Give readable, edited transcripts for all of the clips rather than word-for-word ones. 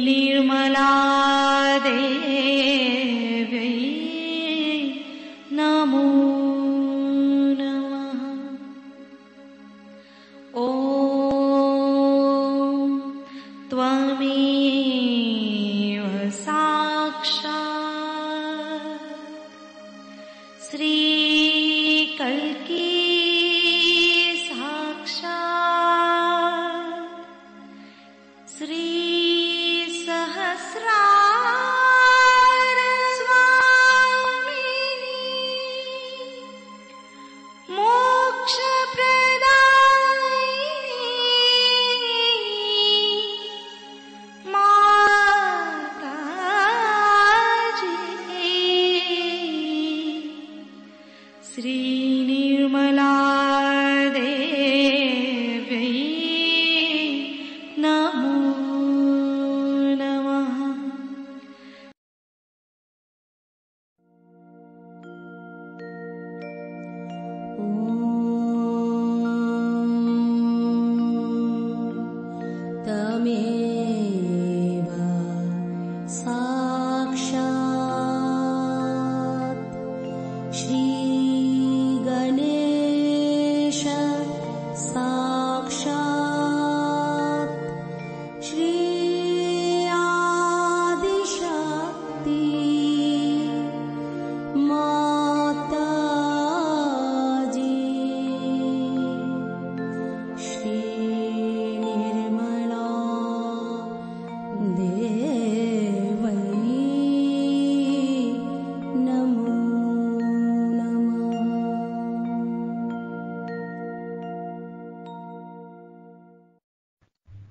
निर्मला देव्यै नमो नमः। ॐ त्वमेव साक्षात् श्रीकल्की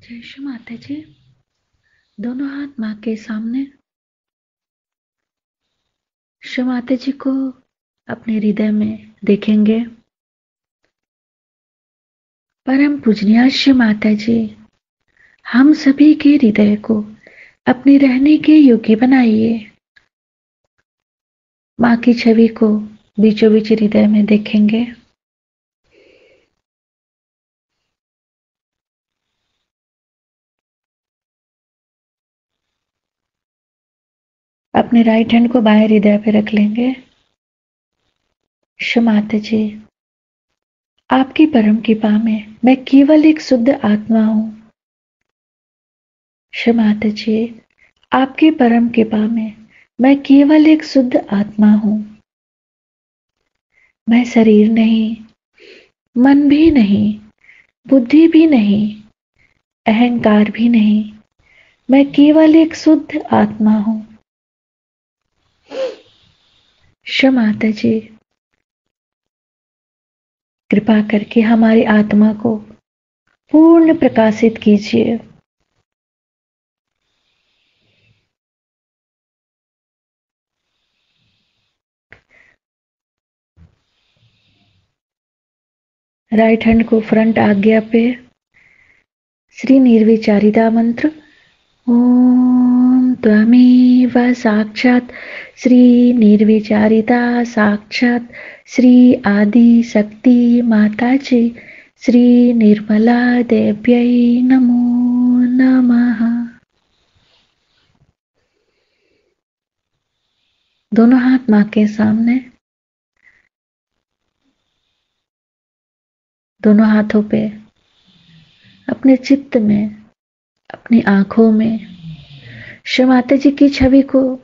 जय श्री माता जी। दोनों हाथ माँ के सामने। श्री माता जी को अपने हृदय में देखेंगे। परम पूजनीय श्री माता जी, हम सभी के हृदय को अपने रहने के योग्य बनाइए। माँ की छवि को बीचों बीच हृदय में देखेंगे। अपने राइट हैंड को बाएं हृदय पे रख लेंगे। श्री माता जी, आपकी परम कृपा में मैं केवल एक शुद्ध आत्मा हूं। श्री माता जी, आपकी परम कृपा में मैं केवल एक शुद्ध आत्मा हूं। मैं शरीर नहीं, मन भी नहीं, बुद्धि भी नहीं, अहंकार भी नहीं। मैं केवल एक शुद्ध आत्मा हूं। श्री माता जी, कृपा करके हमारी आत्मा को पूर्ण प्रकाशित कीजिए। राइट हैंड को फ्रंट आज्ञा पे श्री निर्विचारिता मंत्र ओम त्वमेव साक्षात् श्री निर्विचारिता साक्षात् श्री आदि शक्ति माता जी श्री निर्मला देव्यै नमो नमः। दोनों हाथ माँ के सामने। दोनों हाथों पे अपने चित्त में, अपनी आंखों में श्री माता जी की छवि को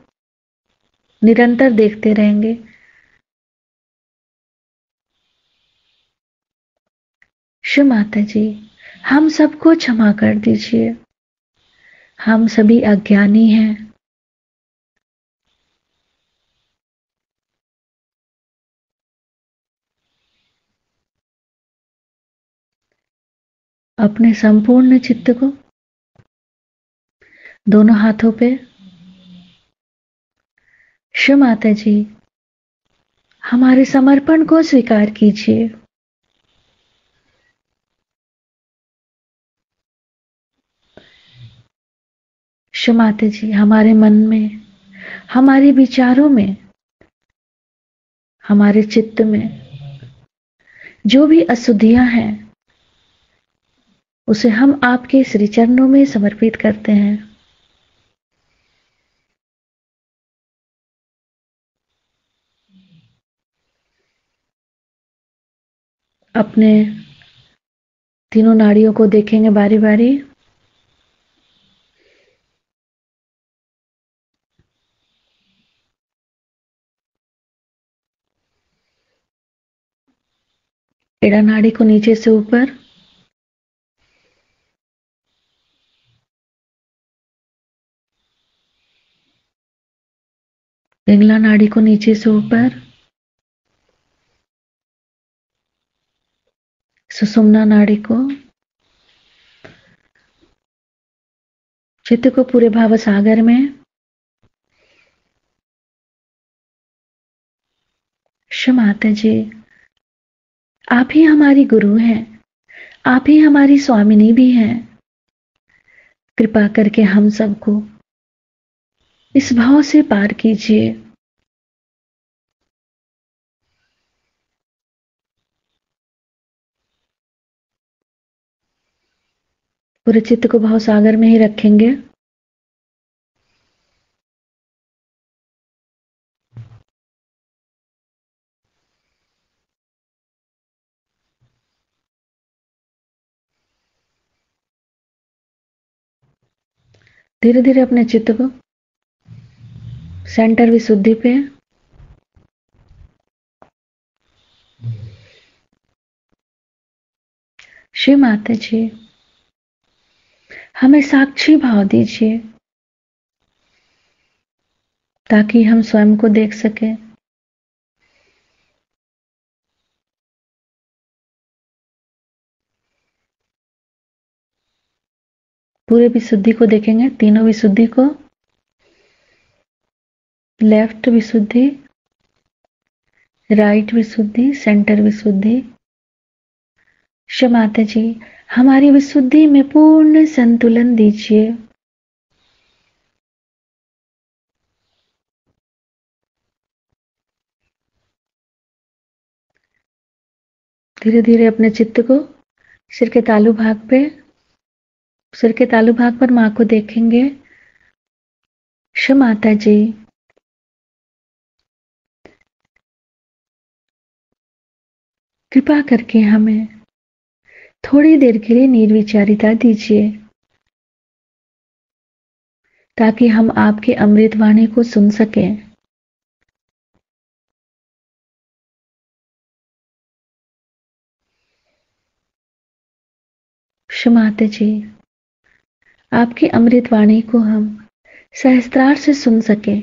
निरंतर देखते रहेंगे। श्री माता जी, हम सबको क्षमा कर दीजिए। हम सभी अज्ञानी हैं। अपने संपूर्ण चित्त को दोनों हाथों पे श्री माता जी, हमारे समर्पण को स्वीकार कीजिए। श्री माता जी, हमारे मन में, हमारे विचारों में, हमारे चित्त में जो भी अशुद्धियां हैं उसे हम आपके श्री चरणों में समर्पित करते हैं। अपने तीनों नाड़ियों को देखेंगे बारी बारी। एड़ा नाड़ी को नीचे से ऊपर, पिंगला नाड़ी को नीचे से ऊपर, सुषुम्ना नाड़ी को, चित्त को पूरे भाव सागर में। माता जी, आप ही हमारी गुरु हैं, आप ही हमारी स्वामिनी भी हैं। कृपा करके हम सबको इस भाव से पार कीजिए। पूरे चित्त को भाव सागर में ही रखेंगे। धीरे धीरे अपने चित्त को सेंटर विशुद्धि पे, श्री माता जी हमें साक्षी भाव दीजिए ताकि हम स्वयं को देख सकें। पूरे विशुद्धि को देखेंगे, तीनों विशुद्धि को, लेफ्ट विशुद्धि, राइट विशुद्धि, सेंटर विशुद्धि। माता जी हमारी विशुद्धि में पूर्ण संतुलन दीजिए। धीरे धीरे अपने चित्त को सिर के तालू भाग पे, सिर के तालू भाग पर मां को देखेंगे। माता जी कृपा करके हमें थोड़ी देर के लिए निर्विचारिता दीजिए ताकि हम आपके अमृत वाणी को सुन सकें। माता जी आपकी अमृत वाणी को हम सहस्त्रार से सुन सके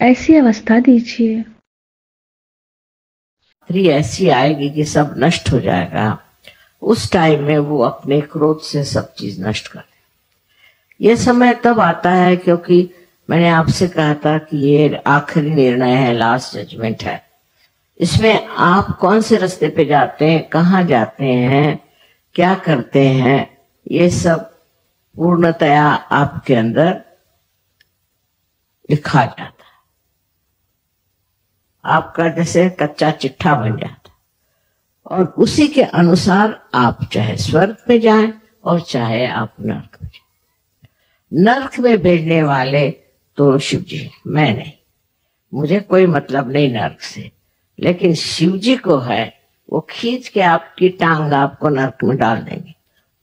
ऐसी अवस्था दीजिए। ऐसी आएगी कि सब नष्ट हो जाएगा, उस टाइम में वो अपने क्रोध से सब चीज नष्ट कर दे। ये समय तब आता है क्योंकि मैंने आपसे कहा था कि ये आखिरी निर्णय है, लास्ट जजमेंट है। इसमें आप कौन से रास्ते पे जाते हैं, कहाँ जाते हैं, क्या करते हैं, ये सब पूर्णतया आपके अंदर लिखा जाता है। आपका जैसे कच्चा चिट्ठा बन जाता है और उसी के अनुसार आप चाहे स्वर्ग में जाएं और चाहे आप नरक में जाएं। नरक में भेजने वाले तो शिव जी, मैं नहीं, मुझे कोई मतलब नहीं नरक से, लेकिन शिव जी को है, वो खींच के आपकी टांग आपको नरक में डाल देंगे।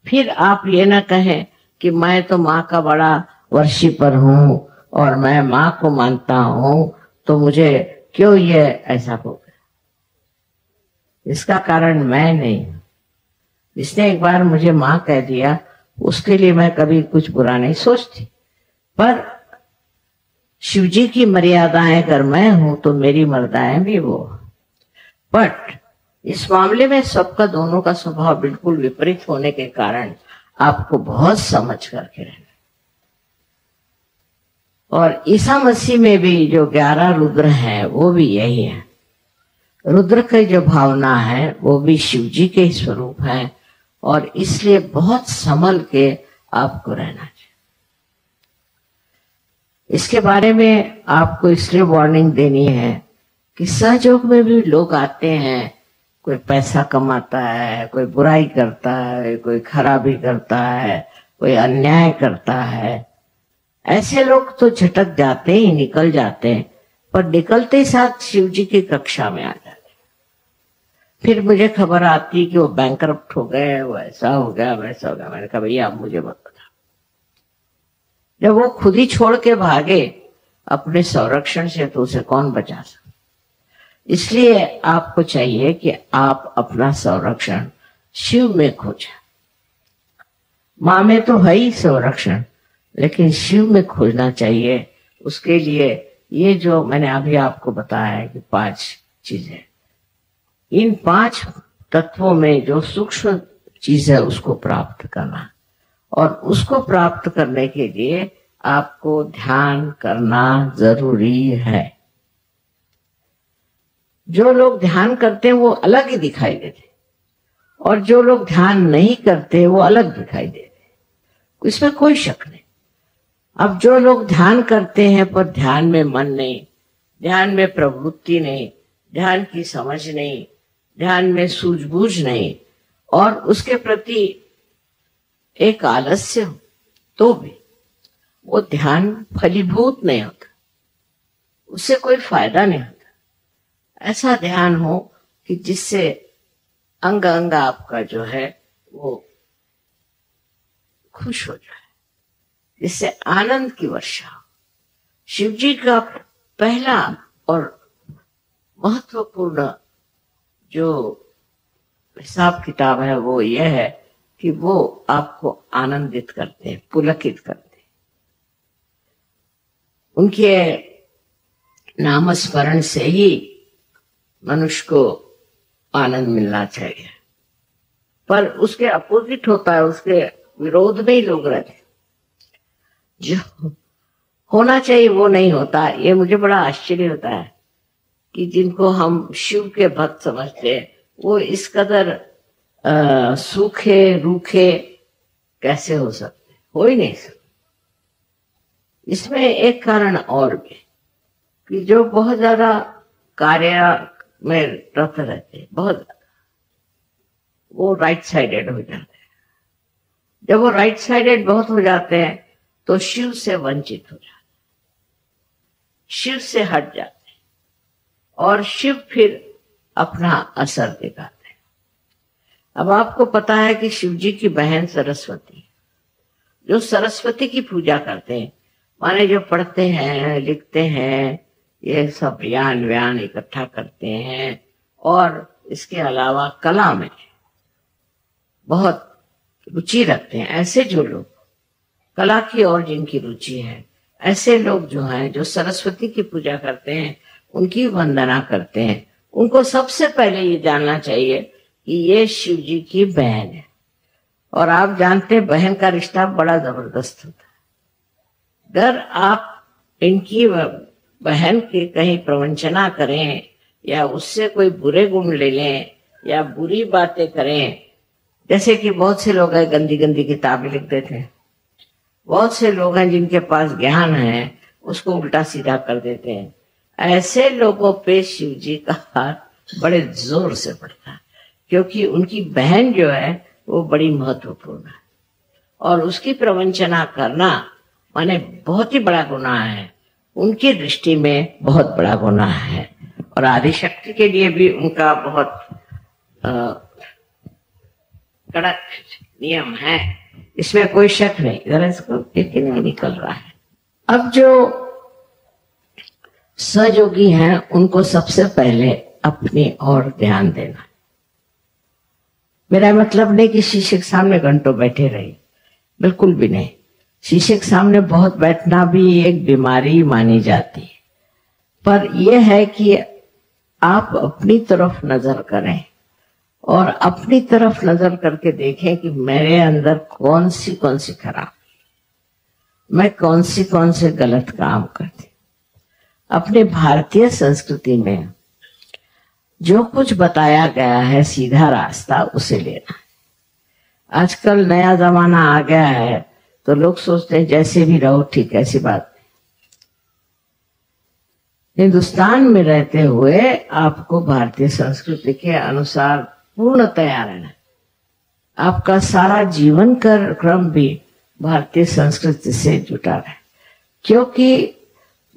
फिर आप ये ना कहें कि मैं तो माँ का बड़ा वर्शिपर हूं और मैं माँ को मानता हूं तो मुझे क्यों ये ऐसा हो गया। इसका कारण मैं नहीं, जिसने एक बार मुझे माँ कह दिया उसके लिए मैं कभी कुछ बुरा नहीं सोचती, पर शिवजी की मर्यादाएं अगर मैं हूं तो मेरी मर्यादाएं भी वो। बट इस मामले में सबका, दोनों का स्वभाव बिल्कुल विपरीत होने के कारण आपको बहुत समझ करके रहना। और ईसा मसीह में भी जो 11 रुद्र हैं वो भी यही है। रुद्र की जो भावना है वो भी शिवजी के स्वरूप है और इसलिए बहुत संभल के आपको रहना चाहिए। इसके बारे में आपको इसलिए वार्निंग देनी है कि सहयोग में भी लोग आते हैं, कोई पैसा कमाता है, कोई बुराई करता है, कोई खराबी करता है, कोई अन्याय करता है। ऐसे लोग तो झटक जाते ही, निकल जाते हैं, पर निकलते ही साथ शिव जी की कक्षा में आ जाते हैं। फिर मुझे खबर आती कि वो बैंकरप्ट हो गए, वो ऐसा हो गया वैसा हो गया। मैंने कहा भैया आप मुझे मत बता। जब वो खुद ही छोड़ के भागे अपने संरक्षण से, तो उसे कौन बचा सकता। इसलिए आपको चाहिए कि आप अपना संरक्षण शिव में खोजें। माँ में तो है ही संरक्षण, लेकिन शिव में खोजना चाहिए। उसके लिए ये जो मैंने अभी आपको बताया है कि 5 चीजें, इन 5 तत्वों में जो सूक्ष्म चीज है उसको प्राप्त करना, और उसको प्राप्त करने के लिए आपको ध्यान करना जरूरी है। जो लोग ध्यान करते हैं वो अलग ही दिखाई देते, और जो लोग ध्यान नहीं करते वो अलग दिखाई देते, इसमें कोई शक नहीं। अब जो लोग ध्यान करते हैं पर ध्यान में मन नहीं, ध्यान में प्रवृत्ति नहीं, ध्यान की समझ नहीं, ध्यान में सूझबूझ नहीं, और उसके प्रति एक आलस्य हो, तो भी वो ध्यान फलीभूत नहीं होता, उससे कोई फायदा नहीं होता। ऐसा ध्यान हो कि जिससे अंग अंग आपका जो है वो खुश हो जाए, जिससे आनंद की वर्षा हो। शिव जी का पहला और महत्वपूर्ण जो हिसाब किताब है वो यह है कि वो आपको आनंदित करते हैं, पुलकित करते हैं। उनके नामस्मरण से ही मनुष्य को आनंद मिलना चाहिए, पर उसके अपोजिट होता है, उसके विरोध में ही लोग रहते हैं। जो होना चाहिए वो नहीं होता। ये मुझे बड़ा आश्चर्य होता है कि जिनको हम शिव के भक्त समझते हैं वो इस कदर सूखे रूखे कैसे हो सकते, हो ही नहीं सकते। इसमें एक कारण और भी कि जो बहुत ज्यादा कार्य में रत रहते हैं, बहुत ज्यादा, वो राइट साइडेड हो जाते हैं। जब वो राइट साइडेड बहुत हो जाते हैं तो शिव से वंचित हो जाते हैं, शिव से हट जाते हैं, और शिव फिर अपना असर दिखाते हैं। अब आपको पता है कि शिव जी की बहन सरस्वती, जो सरस्वती की पूजा करते हैं, माने जो पढ़ते हैं लिखते हैं, ये सब ज्ञान व्यान इकट्ठा करते हैं, और इसके अलावा कला में बहुत रुचि रखते हैं, ऐसे जो लोग कला की और जिनकी रुचि है, ऐसे लोग जो हैं जो सरस्वती की पूजा करते हैं, उनकी वंदना करते हैं, उनको सबसे पहले ये जानना चाहिए कि ये शिव जी की बहन है। और आप जानते हैं बहन का रिश्ता बड़ा जबरदस्त होता है। अगर आप इनकी बहन की कहीं प्रवंचना करें या उससे कोई बुरे गुण ले लें या बुरी बातें करें, जैसे कि बहुत से लोग हैं गंदी गंदी किताबें लिख देते हैं, बहुत से लोग हैं जिनके पास ज्ञान है उसको उल्टा सीधा कर देते हैं, ऐसे लोगों पे शिव जी का हाथ बड़े जोर से पड़ता है, क्योंकि उनकी बहन जो है वो बड़ी महत्वपूर्ण है, और उसकी प्रवंचना करना माने बहुत ही बड़ा गुनाह है, उनकी दृष्टि में बहुत बड़ा गुनाह है। और आदिशक्ति के लिए भी उनका बहुत कड़क नियम है, इसमें कोई शक नहीं। जरा इसको लेकिन नहीं निकल रहा है। अब जो सहयोगी हैं उनको सबसे पहले अपनी ओर ध्यान देना। मेरा मतलब नहीं कि शीशे के सामने घंटों बैठे रहे, बिल्कुल भी नहीं। शीशे के सामने बहुत बैठना भी एक बीमारी मानी जाती है, पर यह है कि आप अपनी तरफ नजर करें और अपनी तरफ नजर करके देखें कि मेरे अंदर कौन सी खराब, मैं कौन से गलत काम करती। अपने भारतीय संस्कृति में जो कुछ बताया गया है सीधा रास्ता उसे लेना। आजकल नया जमाना आ गया है तो लोग सोचते हैं जैसे भी रहो ठीक, ऐसी बात नहीं। हिंदुस्तान में रहते हुए आपको भारतीय संस्कृति के अनुसार पूर्णतया रहना। आपका सारा जीवन का क्रम भी भारतीय संस्कृति से जुटा है, क्योंकि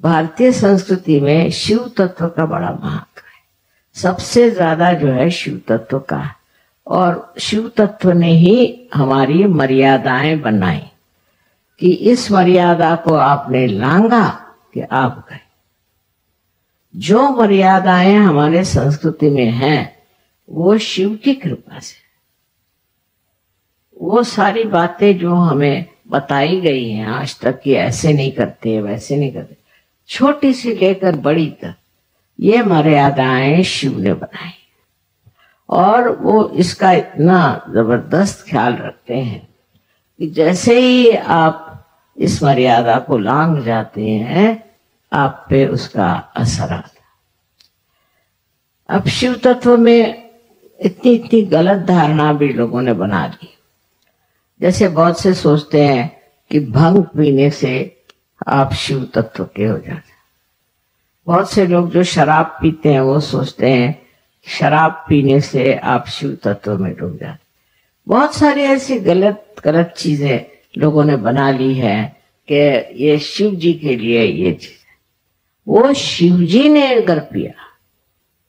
भारतीय संस्कृति में शिव तत्व का बड़ा महत्व है। सबसे ज्यादा जो है शिव तत्व का है, और शिव तत्व ने ही हमारी मर्यादाएं बनाई कि इस मर्यादा को आपने लांघा कि आप गए। जो मर्यादाएं हमारे संस्कृति में हैं वो शिव की कृपा से, वो सारी बातें जो हमें बताई गई हैं आज तक कि ऐसे नहीं करते वैसे नहीं करते, छोटी सी लेकर बड़ी तक ये मर्यादाएं शिव ने बनाई, और वो इसका इतना जबरदस्त ख्याल रखते हैं कि जैसे ही आप इस मर्यादा को लांघ जाते हैं आप पे उसका असर आता। अब शिव तत्व में इतनी इतनी गलत धारणा भी लोगों ने बना ली। जैसे बहुत से सोचते हैं कि भंग पीने से आप शिव तत्व के हो जाते हैं। बहुत से लोग जो शराब पीते हैं वो सोचते हैं शराब पीने से आप शिव तत्व में डूब जाते। बहुत सारी ऐसी गलत गलत चीजें लोगों ने बना ली है कि ये शिव जी के लिए ये चीज, वो शिव जी ने अगर पिया,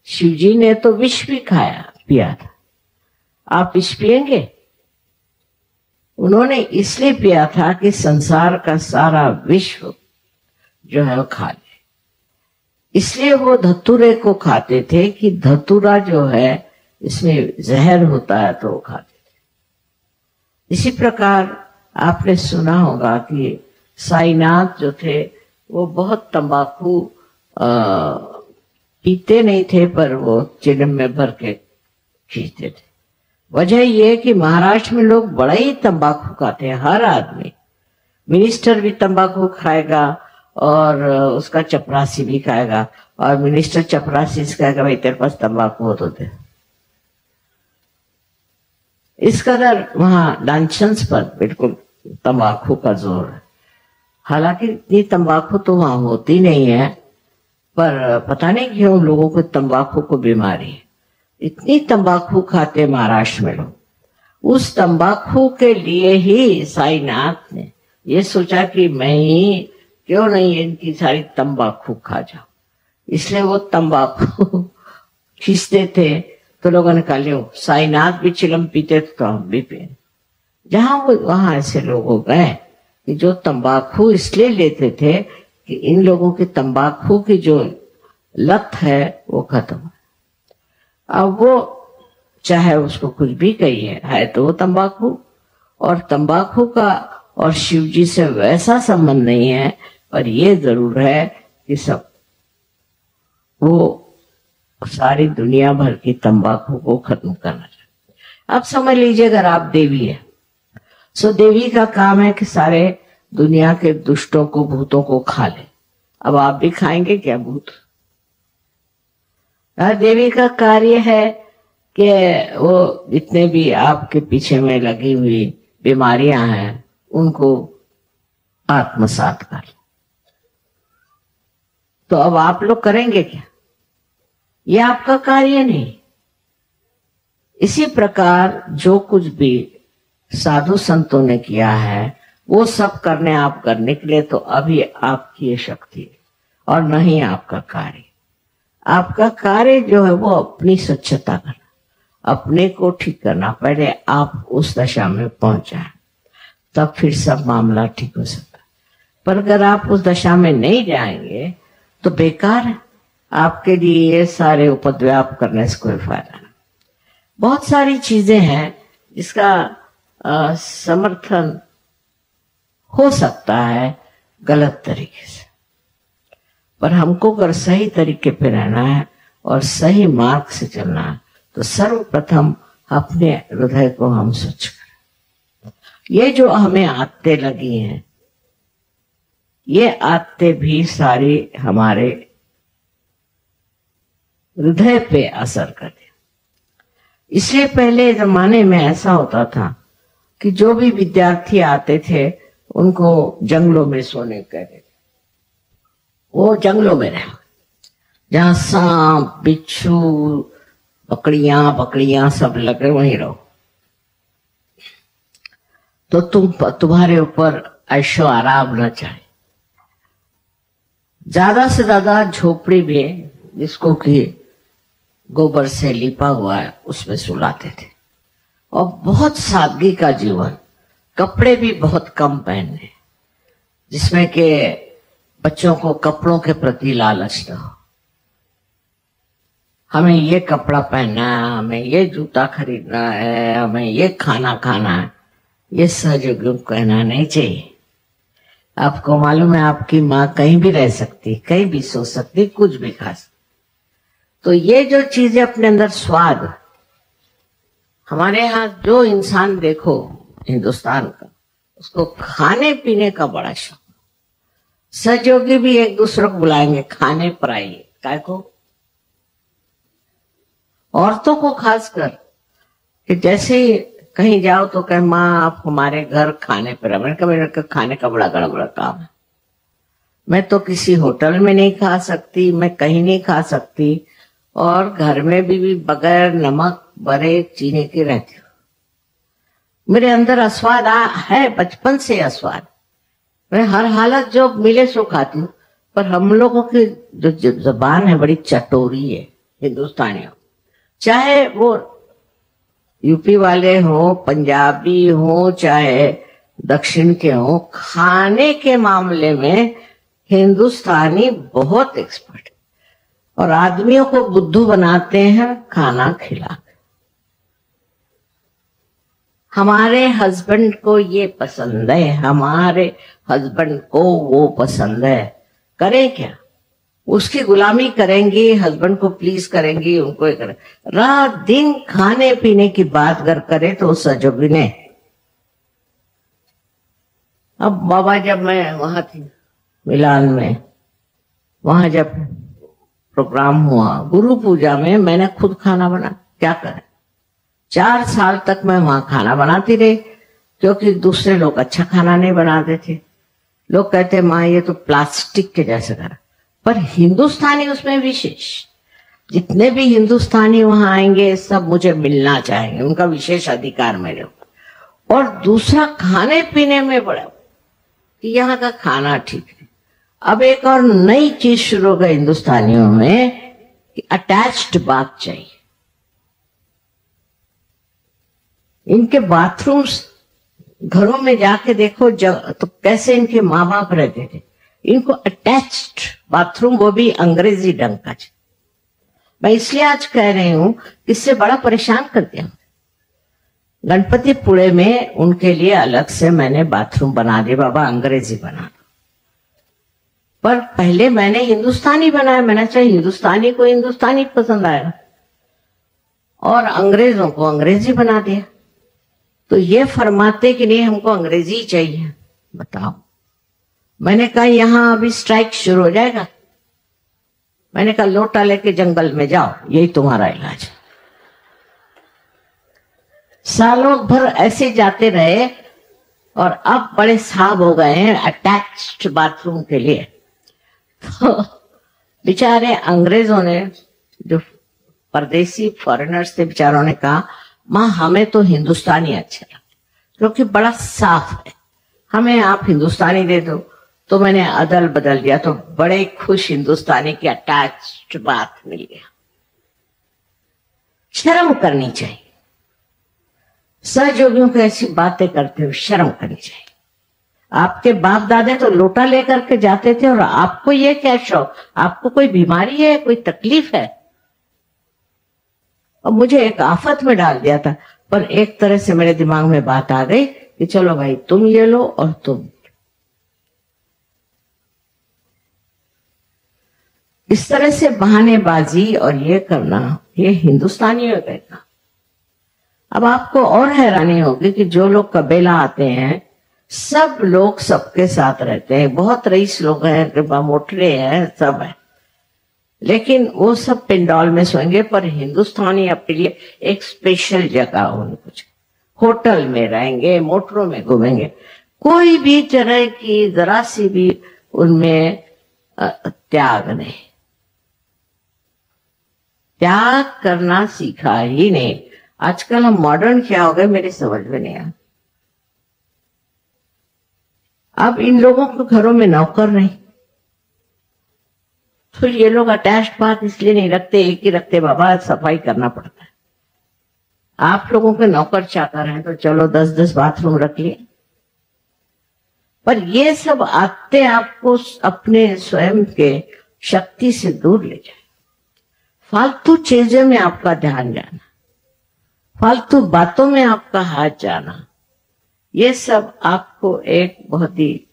शिव जी ने तो विष भी पिया था, आप विष पिएंगे? उन्होंने इसलिए पिया था कि संसार का सारा विश्व जो है वो खा ले, इसलिए वो धतूरे को खाते थे कि धतूरा जो है इसमें जहर होता है तो वो खाते थे। इसी प्रकार आपने सुना होगा कि साईनाथ जो थे वो बहुत तंबाकू पीते नहीं थे, पर वो चिलम में भर के खींचते थे। वजह ये कि महाराष्ट्र में लोग बड़ा ही तंबाकू खाते हैं, हर आदमी, मिनिस्टर भी तंबाकू खाएगा और उसका चपरासी भी खाएगा, और मिनिस्टर चपरासी से कहेगा भाई तेरे पास तंबाकू हो तो दे। इस कदर वहां लांछन्स पर बिल्कुल तंबाकू का जोर है। हालांकि इतनी तंबाकू तो वहां होती नहीं है, पर पता नहीं क्यों लोगों को तंबाकू को बीमारी है। इतनी तंबाकू खाते महाराष्ट्र में लोग। उस तंबाकू के लिए ही साईनाथ ने ये सोचा कि मैं ही क्यों नहीं इनकी सारी तंबाकू खा जाऊं, इसलिए वो तंबाकू खींचते थे। तो लोगों ने कहा लो साईनाथ भी चिलम पीते तो हम भी पिए। जहां वो वहां ऐसे लोग हो गए कि जो तंबाकू इसलिए लेते थे कि इन लोगों की तंबाकू की जो लत है वो खत्म है। अब वो चाहे उसको कुछ भी कहिए, है तो वो तंबाकू, और तंबाकू का और शिव जी से वैसा संबंध नहीं है, पर ये जरूर है कि सब वो सारी दुनिया भर की तंबाकू को खत्म करना चाहिए। अब समझ लीजिए अगर आप देवी है, सो देवी का काम है कि सारे दुनिया के दुष्टों को, भूतों को खा ले। अब आप भी खाएंगे क्या भूत? देवी का कार्य है कि वो जितने भी आपके पीछे में लगी हुई बीमारियां हैं उनको आत्मसात कर ले। तो अब आप लोग करेंगे क्या? ये आपका कार्य नहीं। इसी प्रकार जो कुछ भी साधु संतों ने किया है वो सब करने के लिए तो अभी आपकी ये शक्ति है और नहीं आपका कार्य। आपका कार्य जो है वो अपनी स्वच्छता करना, अपने को ठीक करना। पहले आप उस दशा में पहुंच जाए, तब फिर सब मामला ठीक हो सकता है। पर अगर आप उस दशा में नहीं जाएंगे तो बेकार है, आपके लिए ये सारे उपद्व्याप करने से कोई फायदा नहीं। बहुत सारी चीजें हैं जिसका समर्थन हो सकता है गलत तरीके से, पर हमको अगर सही तरीके पे रहना है और सही मार्ग से चलना है तो सर्वप्रथम अपने हृदय को हम स्वच्छ करें। ये जो हमें आदतें लगी हैं, ये आदतें भी सारी हमारे हृदय पे असर करती। इसलिए पहले जमाने में ऐसा होता था कि जो भी विद्यार्थी आते थे उनको जंगलों में सोने कहते थे। वो जंगलों में रहे जहां सांप, बिच्छू, बकरियां सब लगे वहीं रहो। तो तुम्हारे ऊपर ऐशो आराम न चाहे। ज्यादा से ज्यादा झोपड़ी में, जिसको कि गोबर से लिपा हुआ है उसमें सुलाते थे। और बहुत सादगी का जीवन, कपड़े भी बहुत कम पहनने, जिसमें के बच्चों को कपड़ों के प्रति लालच न हो। हमें ये कपड़ा पहनना है, हमें ये जूता खरीदना है, हमें ये खाना खाना है, ये सहयोगियों को कहना नहीं चाहिए। आपको मालूम है आपकी माँ कहीं भी रह सकती, कहीं भी सो सकती, कुछ भी खा सकती। तो ये जो चीजें अपने अंदर स्वाद, हमारे यहाँ जो इंसान देखो हिंदुस्तान का, उसको खाने पीने का बड़ा शौक। सहयोगी भी एक दूसरे को बुलाएंगे खाने पर आइए, काय को, औरतों को खासकर, कि जैसे ही कहीं जाओ तो कहे माँ आप हमारे घर खाने पर। मैंने कहा मेरे खाने का बड़ा गड़बड़ा काम है, मैं तो किसी होटल में नहीं खा सकती, मैं कहीं नहीं खा सकती, और घर में भी बगैर नमक बड़े चीनी के रहती हूँ। मेरे अंदर अस्वाद है, बचपन से अस्वाद। मैं हर हालत जो मिले सो खाती हूँ, पर हम लोगों की जो जबान है बड़ी चटोरी है हिंदुस्तानियों, चाहे वो यूपी वाले हो, पंजाबी हो, चाहे दक्षिण के हो, खाने के मामले में हिंदुस्तानी बहुत एक्सपर्ट है। और आदमियों को बुद्धू बनाते हैं खाना खिला। हमारे हस्बैंड को ये पसंद है, हमारे हस्बैंड को वो पसंद है, करें क्या? उसकी गुलामी करेंगी, हस्बैंड को प्लीज करेंगी, उनको ही करें। रात दिन खाने पीने की बात अगर करे तो सजोगी ने। अब बाबा जब मैं वहां थी मिलान में, वहां जब प्रोग्राम हुआ गुरु पूजा में, मैंने खुद खाना बना, क्या करें। 4 साल तक मैं वहां खाना बनाती रही, क्योंकि दूसरे लोग अच्छा खाना नहीं बनाते थे। लोग कहते माँ ये तो प्लास्टिक के जैसे करा, पर हिंदुस्तानी उसमें विशेष। जितने भी हिंदुस्तानी वहां आएंगे सब मुझे मिलना चाहेंगे, उनका विशेष अधिकार मेरे ऊपर। और दूसरा खाने पीने में बड़ा कि यहाँ का खाना ठीक है। अब एक और नई चीज शुरू हो गई हिंदुस्तानियों में कि अटैच्ड बाथ चाहिए। इनके बाथरूम्स घरों में जाके देखो तो कैसे इनके माँ बाप रहते थे, इनको अटैच्ड बाथरूम, वो भी अंग्रेजी ढंग का। मैं इसलिए आज कह रही हूं, इससे बड़ा परेशान कर दिया। गणपतिपुरे में उनके लिए अलग से मैंने बाथरूम बना दिया, बाबा अंग्रेजी बना। पर पहले मैंने हिंदुस्तानी बनाया, मैंने चाहे हिंदुस्तानी को हिंदुस्तानी पसंद आया और अंग्रेजों को अंग्रेजी बना दिया। तो ये फरमाते कि नहीं हमको अंग्रेजी चाहिए, बताओ। मैंने कहा यहां अभी स्ट्राइक शुरू हो जाएगा। मैंने कहा लोटा लेके जंगल में जाओ, यही तुम्हारा इलाज है। सालों भर ऐसे जाते रहे और अब बड़े साहब हो गए हैं अटैच्ड बाथरूम के लिए। तो बेचारे अंग्रेजों ने, जो परदेसी फॉरेनर्स थे, बेचारों ने कहा माँ हमें तो हिंदुस्तानी अच्छा लगता क्योंकि बड़ा साफ है, हमें आप हिंदुस्तानी दे दो। तो मैंने अदल बदल दिया, तो बड़े खुश हिंदुस्तानी की अटैच्ड बात मिल गया। शर्म करनी चाहिए, सहयोगियों को ऐसी बातें करते हुए शर्म करनी चाहिए। आपके बाप दादे तो लोटा लेकर के जाते थे और आपको ये क्या शौक, आपको कोई बीमारी है, कोई तकलीफ है? और मुझे एक आफत में डाल दिया था, पर एक तरह से मेरे दिमाग में बात आ गई कि चलो भाई तुम ये लो और तुम। इस तरह से बहानेबाजी और ये करना, ये हिंदुस्तानियों का काम। अब आपको और हैरानी होगी कि जो लोग कबीला आते हैं, सब लोग सबके साथ रहते हैं, बहुत रईस लोग हैं, मोटरे हैं, सब है, लेकिन वो सब पिंडॉल में सोएंगे। पर हिंदुस्तानी अपने लिए एक स्पेशल जगह उनको, होटल में रहेंगे, मोटरों में घूमेंगे, कोई भी तरह की जरा सी भी उनमें त्याग नहीं, त्याग करना सीखा ही नहीं। आजकल हम मॉडर्न क्या हो गए मेरे समझ में नहीं आया। अब इन लोगों के घरों में नौकर नहीं, तो ये लोग अटैच्ड बात इसलिए नहीं रखते, एक ही रखते, बाबा सफाई करना पड़ता है। आप लोगों के नौकर चाकर हैं तो चलो 10-10 बाथरूम रख लिए, पर ये सब आते आपको अपने स्वयं के शक्ति से दूर ले जाए। फालतू चीजों में आपका ध्यान जाना, फालतू बातों में आपका हाथ जाना, ये सब आपको एक बहुत ही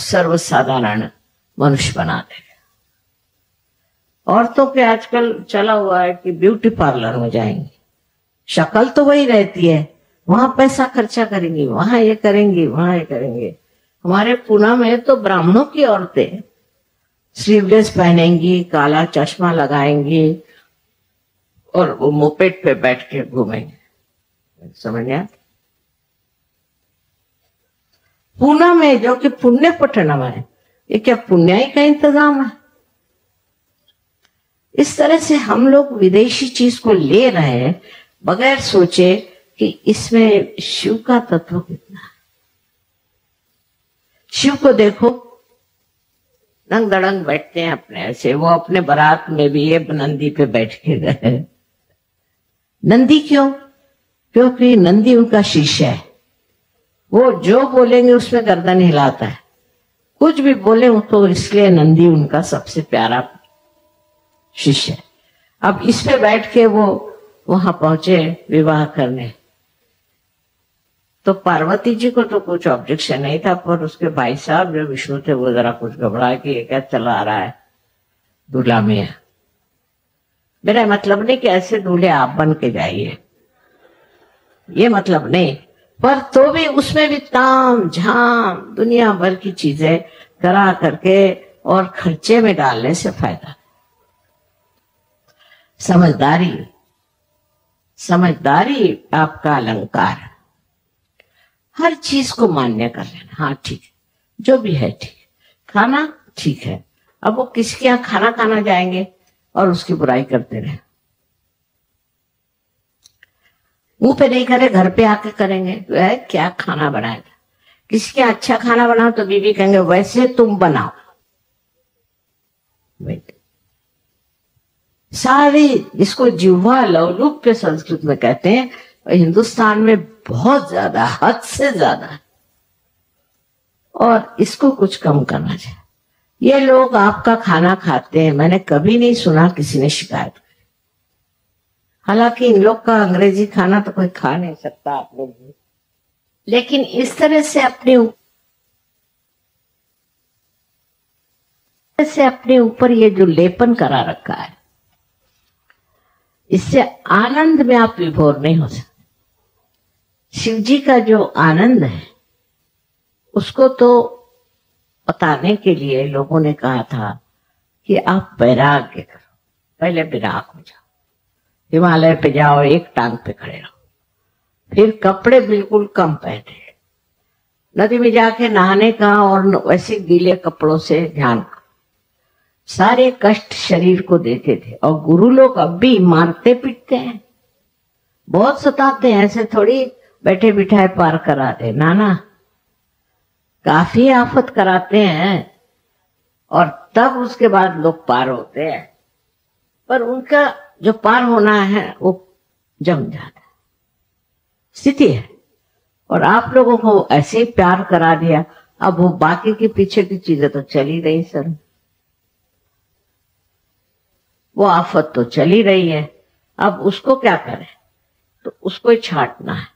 सर्वसाधारण मनुष्य बना देगा। औरतों के आजकल चला हुआ है कि ब्यूटी पार्लर में जाएंगी, शक्ल तो वही रहती है, वहां पैसा खर्चा करेंगी, वहां ये करेंगी, वहां ये करेंगे। हमारे पूना में तो ब्राह्मणों की औरतें स्लीवलेस पहनेंगी, काला चश्मा लगाएंगी और वो मोपेड पे बैठ के घूमेंगे। समझ गया? पूना में, जो कि पुण्य पट्टनम है, ये क्या पुण्याई का इंतजाम है? इस तरह से हम लोग विदेशी चीज को ले रहे हैं बगैर सोचे कि इसमें शिव का तत्व कितना है। शिव को देखो, रंग दड़ंग बैठते हैं अपने ऐसे। वो अपने बारात में भी ये नंदी पे बैठ के गए। नंदी क्यों? क्योंकि नंदी उनका शिष्य है। वो जो बोलेंगे उसमें गर्दन हिलाता है, कुछ भी बोले तो इसलिए नंदी उनका सबसे प्यारा शिष्य है। अब इस पे बैठ के वो वहां पहुंचे विवाह करने, तो पार्वती जी को तो कुछ ऑब्जेक्शन नहीं था, पर उसके भाई साहब जो विष्णु थे वो जरा कुछ घबराए कि ये क्या चला आ रहा है दूल्हा में। मेरा मतलब नहीं कि ऐसे दूल्हे आप बन के जाइए, ये मतलब नहीं, पर तो भी उसमें भी ताम झाम दुनिया भर की चीजें करा करके और खर्चे में डालने से फायदा। समझदारी, समझदारी आपका अलंकार है। हर चीज को मान्य कर लेना, हाँ ठीक है, जो भी है ठीक है। खाना ठीक है, अब वो किसके यहाँ खाना खाना जाएंगे और उसकी बुराई करते रहे। मुंह पे नहीं करे, घर पे आके करेंगे, वह क्या खाना बनाएगा। किसी के अच्छा खाना बनाओ तो बीवी कहेंगे वैसे तुम बनाओ। सारी, इसको जिह्वा लौलुप्य संस्कृत में कहते हैं, हिंदुस्तान में बहुत ज्यादा, हद से ज्यादा, और इसको कुछ कम करना चाहिए। ये लोग आपका खाना खाते हैं, मैंने कभी नहीं सुना किसी ने शिकायत की। हालांकि इन लोग का अंग्रेजी खाना तो कोई खा नहीं सकता आप लोग भी, लेकिन इस तरह से अपने ऊपर ये जो लेपन करा रखा है, इससे आनंद में आप विभोर नहीं हो सकते। शिव जी का जो आनंद है उसको तो बताने के लिए लोगों ने कहा था कि आप वैराग्य करो, पहले विराग हो जाओ, हिमालय पे जाओ, एक टांग पे खड़े रहो, फिर कपड़े बिल्कुल कम पहने, नदी में जाके नहाने का और वैसे गीले कपड़ों से ध्यान करो। सारे कष्ट शरीर को देते थे, और गुरु लोग अब भी मारते पीटते हैं, बहुत सताते हैं, ऐसे थोड़ी बैठे बिठाए पार करा दे, ना, काफी आफत कराते हैं और तब उसके बाद लोग पार होते हैं। पर उनका जो पार होना है वो जम जाता है, स्थिति है। और आप लोगों को ऐसे ही प्यार करा दिया, अब वो बाकी के पीछे की चीजें तो चल ही रही सर, वो आफत तो चली रही है। अब उसको क्या करें? तो उसको ही छाटना है।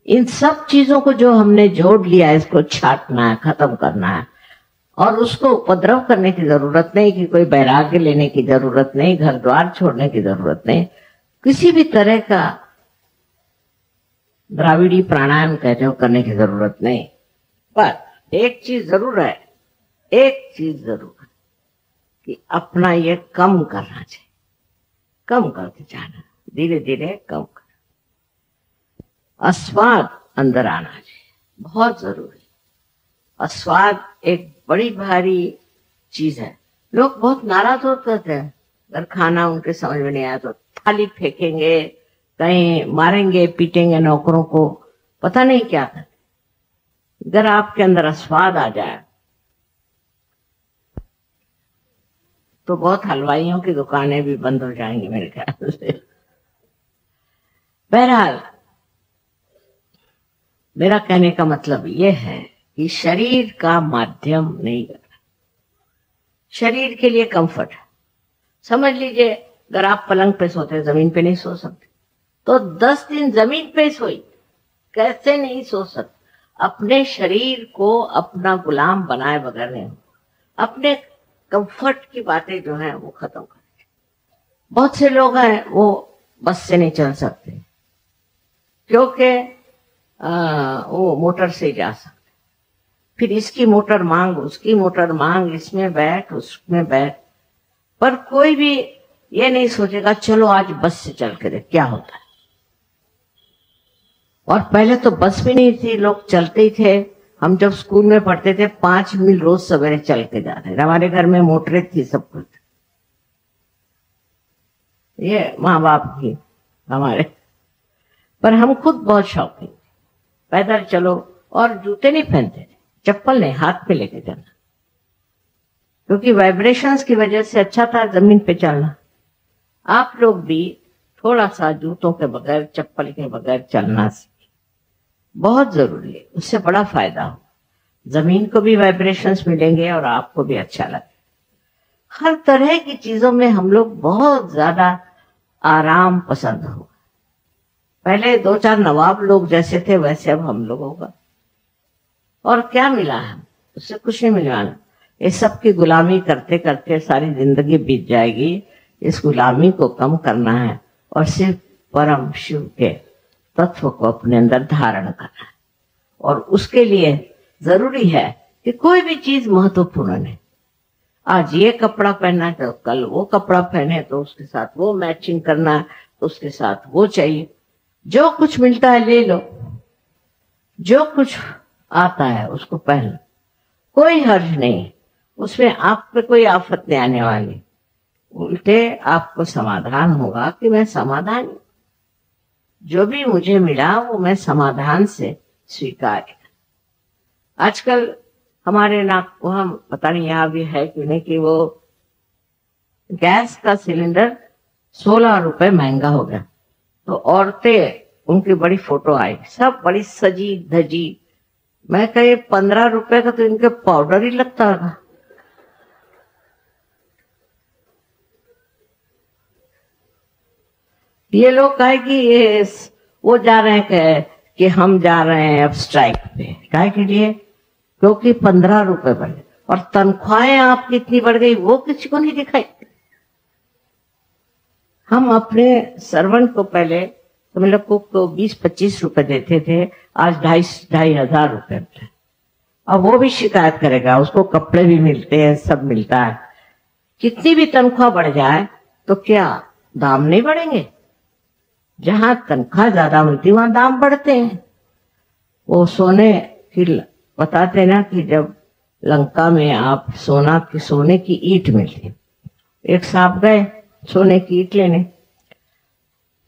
इन सब चीजों को जो हमने जोड़ लिया है, इसको छाटना है, खत्म करना है। और उसको उपद्रव करने की जरूरत नहीं, कि कोई वैराग्य लेने की जरूरत नहीं, घर द्वार छोड़ने की जरूरत नहीं, किसी भी तरह का द्राविड़ी प्राणायाम कहते हो करने की जरूरत नहीं। पर एक चीज जरूर है, एक चीज जरूर है कि अपना ये कम करना चाहिए, कम करके जाना, धीरे धीरे कम कर। अस्वाद अंदर आना चाहिए, बहुत जरूरी। अस्वाद एक बड़ी भारी चीज है। लोग बहुत नाराज होते थे, अगर खाना उनके समझ में नहीं आया तो थाली फेंकेंगे, कहीं मारेंगे पीटेंगे नौकरों को, पता नहीं क्या करते। अगर आपके अंदर अस्वाद आ जाए, तो बहुत हलवाइयों की दुकानें भी बंद हो जाएंगी मेरे ख्याल से। बहरहाल मेरा कहने का मतलब यह है कि शरीर का माध्यम नहीं कर, शरीर के लिए कंफर्ट है। समझ लीजिए अगर आप पलंग पे सोते, जमीन पे नहीं सो सकते, तो 10 दिन जमीन पे सोई, कैसे नहीं सो सकते? अपने शरीर को अपना गुलाम बनाए बगैर नहीं, अपने कंफर्ट की बातें जो हैं वो खत्म कर। बहुत से लोग हैं वो बस से नहीं चल सकते क्योंकि वो मोटर से जा सकते, फिर इसकी मोटर मांग, उसकी मोटर मांग, इसमें बैठ, उसमें बैठ, पर कोई भी ये नहीं सोचेगा चलो आज बस से चल के देख क्या होता है। और पहले तो बस भी नहीं थी, लोग चलते ही थे। हम जब स्कूल में पढ़ते थे 5 मील रोज सवेरे चल के जाते थे। हमारे घर में मोटरें थी, सब कुछ, ये माँ बाप की हमारे, पर हम खुद बहुत शौकीन थे। पैदल चलो, और जूते नहीं पहनते थे, चप्पल नहीं, हाथ में लेके जाना, क्योंकि वाइब्रेशंस की वजह से अच्छा था जमीन पे चलना। आप लोग भी थोड़ा सा जूतों के बगैर, चप्पल के बगैर चलना सीखें, बहुत जरूरी है, उससे बड़ा फायदा हो। जमीन को भी वाइब्रेशंस मिलेंगे और आपको भी अच्छा लगे। हर तरह की चीजों में हम लोग बहुत ज्यादा आराम पसंद हो। पहले 2-4 नवाब लोग जैसे थे वैसे अब हम लोगों का, और क्या मिला है? उससे कुछ नहीं मिलना। ये सब की गुलामी करते करते सारी जिंदगी बीत जाएगी। इस गुलामी को कम करना है और सिर्फ परम शिव के तत्व को अपने अंदर धारण करना है। और उसके लिए जरूरी है कि कोई भी चीज महत्वपूर्ण है। आज ये कपड़ा पहनना है तो कल वो कपड़ा पहने, तो उसके साथ वो मैचिंग करना है, तो उसके साथ वो चाहिए। जो कुछ मिलता है ले लो, जो कुछ आता है उसको पहन लो, कोई हर्ज नहीं, उसमें आप पे कोई आफत नहीं आने वाली। उल्टे आपको समाधान होगा कि मैं समाधान, जो भी मुझे मिला वो मैं समाधान से स्वीकार किया। आजकल हमारे नाक को, हम पता नहीं यहाँ भी है कि नहीं, कि वो गैस का सिलेंडर 16 रुपए महंगा हो गया। तो औरतें, उनकी बड़ी फोटो आई, सब बड़ी सजी धजी। मैं कहे 15 रुपए का तो इनके पाउडर ही लगता होगा। ये लोग कहे कि ये वो जा रहे हैं कि हम जा रहे हैं अब स्ट्राइक पे, काहे के लिए? क्योंकि 15 रुपए बढ़े, और तनख्वाहें आपकी इतनी बढ़ गई वो किसी को नहीं दिखाई। हम अपने सर्वेंट को पहले समझ लो कुक को 20-25 रुपए देते थे, आज 2,500 रुपए। अब वो भी शिकायत करेगा, उसको कपड़े भी मिलते हैं, सब मिलता है। कितनी भी तनख्वाह बढ़ जाए तो क्या दाम नहीं बढ़ेंगे? जहां तनख्वाह ज्यादा मिलती वहां दाम बढ़ते हैं। वो सोने की बताते ना कि जब लंका में आप सोने की ईंट मिलती, एक साहब गए सोने की ईंट लेने,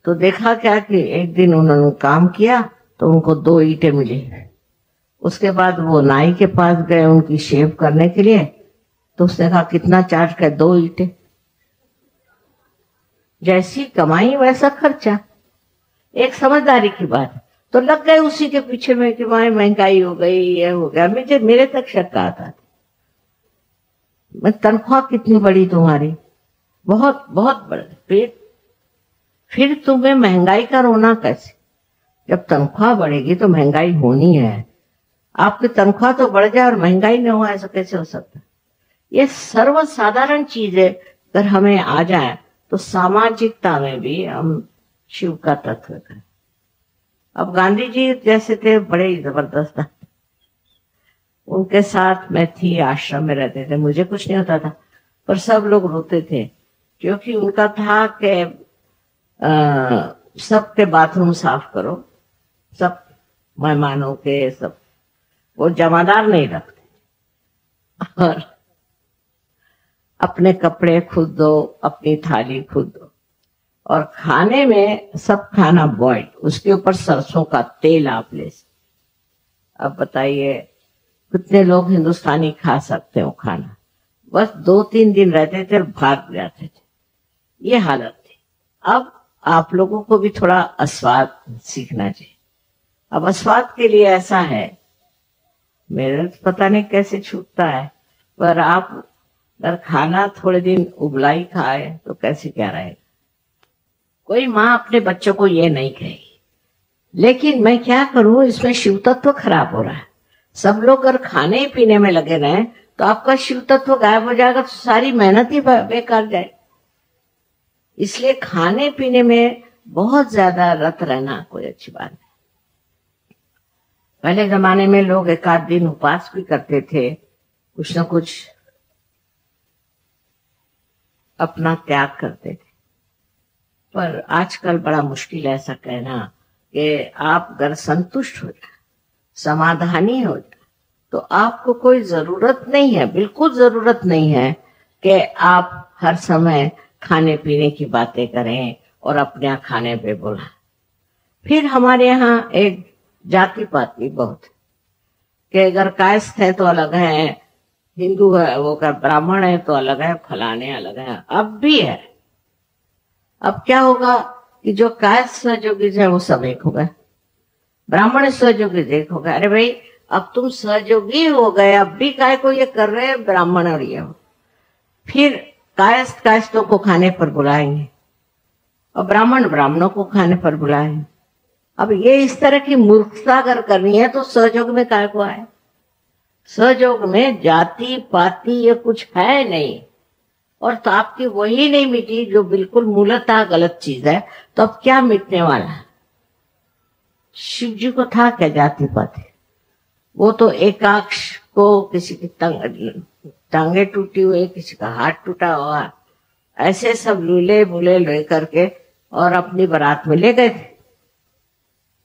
तो देखा क्या कि एक दिन उन्होंने काम किया तो उनको 2 ईंटें मिली। उसके बाद वो नाई के पास गए उनकी शेव करने के लिए, तो उसने कहा कितना चार्ज कर? 2 ईंटें। जैसी कमाई वैसा खर्चा, एक समझदारी की बात है। तो लग गए उसी के पीछे में कि भाई महंगाई हो गई, ये हो गया। मेरे तक शक आता था, मैं तनख्वाह कितनी बड़ी तुम्हारी, बहुत बहुत बड़ी। फिर तुम्हें महंगाई का रोना कैसे? जब तनख्वाह बढ़ेगी तो महंगाई होनी है। आपकी तनख्वाह तो बढ़ जाए और महंगाई न हो, ऐसा कैसे हो सकता है? ये सर्वसाधारण चीज है। अगर हमें आ जाए तो सामाजिकता में भी हम शिव का तत्व करें। अब गांधी जी जैसे थे, बड़े ही जबरदस्त, उनके साथ मैं थी, आश्रम में रहते थे, मुझे कुछ नहीं होता था, पर सब लोग रोते थे क्योंकि उनका था कि सबके बाथरूम साफ करो, सब मेहमानों के, सब। वो जमादार नहीं रखते, और अपने कपड़े खुद दो, अपनी थाली खुद दो, और खाने में सब खाना बॉइल्ड, उसके ऊपर सरसों का तेल आप ले। अब बताइए कितने लोग हिंदुस्तानी खा सकते हो खाना? बस 2-3 दिन रहते थे और भाग जाते थे, ये हालत थी। अब आप लोगों को भी थोड़ा आस्वाद सीखना चाहिए। अब आस्वाद के लिए ऐसा है, मेरा तो पता नहीं कैसे छूटता है, पर आप अगर खाना थोड़े दिन उबला ही खाए तो कैसे क्या रहेगा। कोई माँ अपने बच्चों को ये नहीं कहेगी, लेकिन मैं क्या करूं, इसमें शिव तत्व खराब हो रहा है। सब लोग अगर खाने पीने में लगे रहे तो आपका शिव तत्व गायब हो जाएगा, तो सारी मेहनत ही बेकार जाए। इसलिए खाने पीने में बहुत ज्यादा रत रहना कोई अच्छी बात नहीं। पहले जमाने में लोग 1 आध दिन उपवास भी करते थे, कुछ न कुछ अपना त्याग करते थे। पर आजकल बड़ा मुश्किल है ऐसा कहना कि आप अगर संतुष्ट हो जाए, समाधानी हो जाए, तो आपको कोई जरूरत नहीं है, बिल्कुल जरूरत नहीं है कि आप हर समय खाने पीने की बातें करें और अपने यहाँ खाने पे बोला। फिर हमारे यहाँ एक जाति पाति बहुत है कि अगर कायस्थ है तो अलग है, हिंदू है वो का ब्राह्मण है तो अलग है, फलाने अलग है। अब भी है। अब क्या होगा कि जो कायस्थ सहयोगी है वो सब एक हो गए, ब्राह्मण सहयोगी एक हो गए। अरे भाई अब तुम सहयोगी हो गए, अब भी काय को ये कर रहे हैं ब्राह्मण और ये। फिर कायस्थ कायस्थों को खाने पर बुलाएंगे और ब्राह्मण ब्राह्मणों को खाने पर बुलाएंगे। अब ये इस तरह की मूर्खता अगर करनी है तो सहयोग में काय को आए। सहयोग में जाति पाति ये कुछ है नहीं, और तो आपकी वही नहीं मिटी जो बिल्कुल मूलतः गलत चीज है, तो अब क्या मिटने वाला है। शिव जी को था क्या जाति पाति, वो तो एकाक्ष को किसी की टांगे टूटी हुई, किसी का हाथ टूटा हुआ, ऐसे सब लूले बुले ले करके और अपनी बारात में ले गए थे।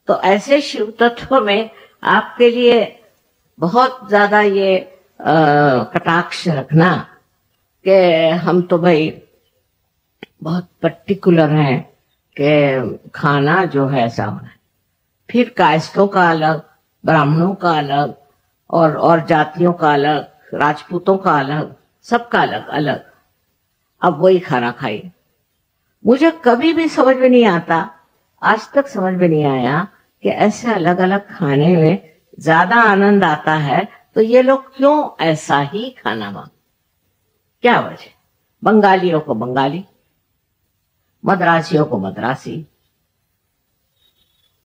तो ऐसे शिव तत्व में आपके लिए बहुत ज्यादा ये कटाक्ष रखना कि हम तो भाई बहुत पर्टिकुलर हैं कि खाना जो है ऐसा होना है। फिर कायस्थों का अलग, ब्राह्मणों का अलग, और जातियों का अलग, राजपूतों का अलग, सबका अलग अलग। अब वही खाना खाइए। मुझे कभी भी समझ में नहीं आता, आज तक समझ में नहीं आया कि ऐसे अलग अलग खाने में ज्यादा आनंद आता है, तो ये लोग क्यों ऐसा ही खाना मांगते, क्या वजह। बंगालियों को बंगाली, मद्रासियों को मद्रासी,